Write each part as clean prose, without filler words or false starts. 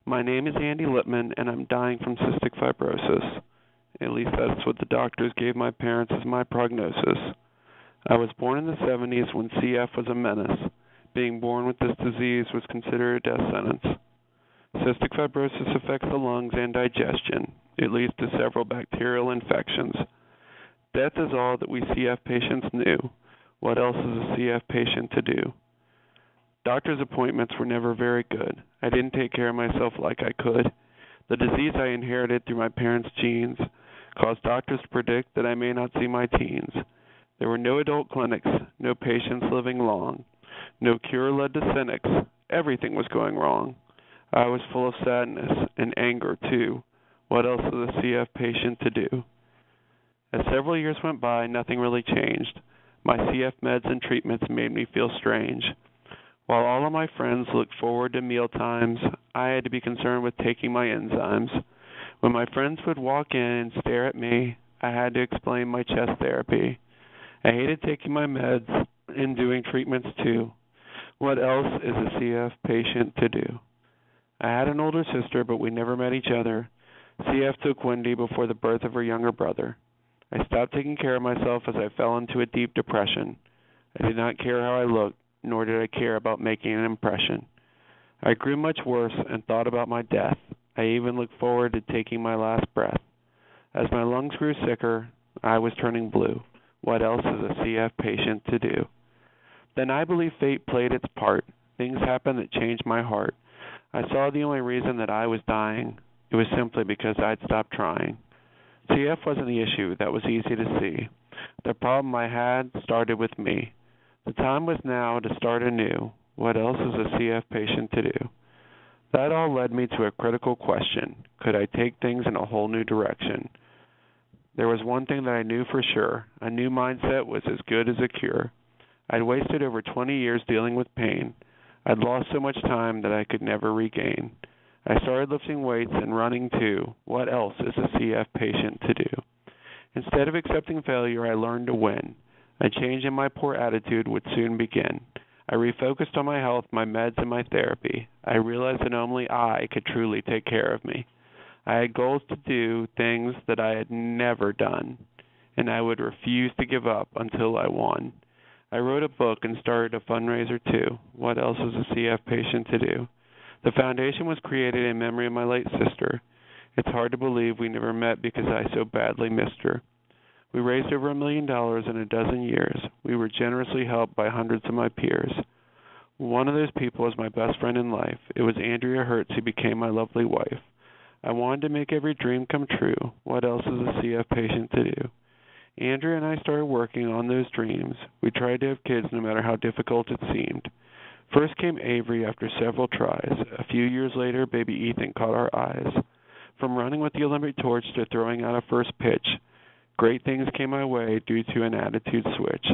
My name is Andy Lippman, and I'm dying from cystic fibrosis. At least that's what the doctors gave my parents as my prognosis. I was born in the 70s when CF was a menace. Being born with this disease was considered a death sentence. Cystic fibrosis affects the lungs and digestion. It leads to several bacterial infections. Death is all that we CF patients knew. What else is a CF patient to do? Doctor's appointments were never very good. I didn't take care of myself like I could. The disease I inherited through my parents' genes caused doctors to predict that I may not see my teens. There were no adult clinics, no patients living long. No cure led to cynics. Everything was going wrong. I was full of sadness and anger, too. What else is a CF patient to do? As several years went by, nothing really changed. My CF meds and treatments made me feel strange. While all of my friends looked forward to meal times, I had to be concerned with taking my enzymes. When my friends would walk in and stare at me, I had to explain my chest therapy. I hated taking my meds and doing treatments too. What else is a CF patient to do? I had an older sister, but we never met each other. CF took Wendy before the birth of her younger brother. I stopped taking care of myself as I fell into a deep depression. I did not care how I looked, nor did I care about making an impression. I grew much worse and thought about my death. I even looked forward to taking my last breath. As my lungs grew sicker, I was turning blue. What else is a CF patient to do? Then I believe fate played its part. Things happened that changed my heart. I saw the only reason that I was dying. It was simply because I'd stopped trying. CF wasn't the issue. That was easy to see. The problem I had started with me. The time was now to start anew. What else is a CF patient to do? That all led me to a critical question. Could I take things in a whole new direction? There was one thing that I knew for sure. A new mindset was as good as a cure. I'd wasted over 20 years dealing with pain. I'd lost so much time that I could never regain. I started lifting weights and running too. What else is a CF patient to do? Instead of accepting failure, I learned to win. A change in my poor attitude would soon begin. I refocused on my health, my meds, and my therapy. I realized that only I could truly take care of me. I had goals to do things that I had never done, and I would refuse to give up until I won. I wrote a book and started a fundraiser too. What else is a CF patient to do? The foundation was created in memory of my late sister. It's hard to believe we never met because I so badly missed her. We raised over $1 million in a dozen years. We were generously helped by hundreds of my peers. One of those people was my best friend in life. It was Andrea Hertz, who became my lovely wife. I wanted to make every dream come true. What else is a CF patient to do? Andrea and I started working on those dreams. We tried to have kids no matter how difficult it seemed. First came Avery after several tries. A few years later, baby Ethan caught our eyes. From running with the Olympic torch to throwing out a first pitch, great things came my way due to an attitude switch.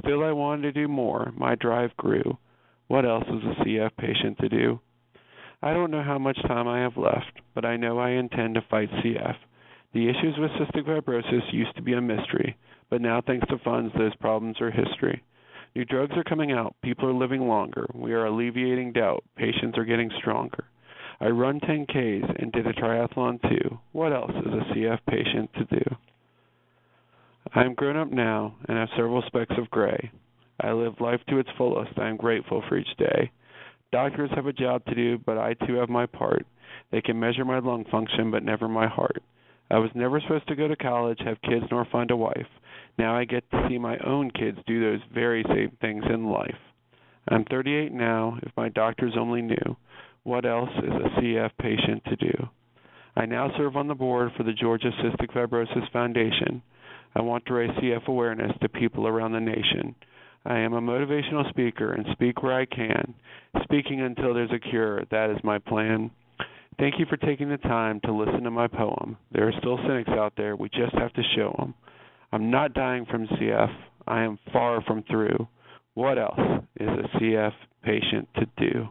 Still, I wanted to do more. My drive grew. What else is a CF patient to do? I don't know how much time I have left, but I know I intend to fight CF. The issues with cystic fibrosis used to be a mystery, but now thanks to funds, those problems are history. New drugs are coming out. People are living longer. We are alleviating doubt. Patients are getting stronger. I run 10Ks and did a triathlon too. What else is a CF patient to do? I am grown up now and have several specks of gray. I live life to its fullest. I am grateful for each day. Doctors have a job to do, but I too have my part. They can measure my lung function, but never my heart. I was never supposed to go to college, have kids, nor find a wife. Now I get to see my own kids do those very same things in life. I'm 38 now, if my doctors only knew. What else is a CF patient to do? I now serve on the board for the Georgia Cystic Fibrosis Foundation. I want to raise CF awareness to people around the nation. I am a motivational speaker and speak where I can. Speaking until there's a cure, that is my plan. Thank you for taking the time to listen to my poem. There are still cynics out there. We just have to show them. I'm not dying from CF. I am far from through. What else is a CF patient to do?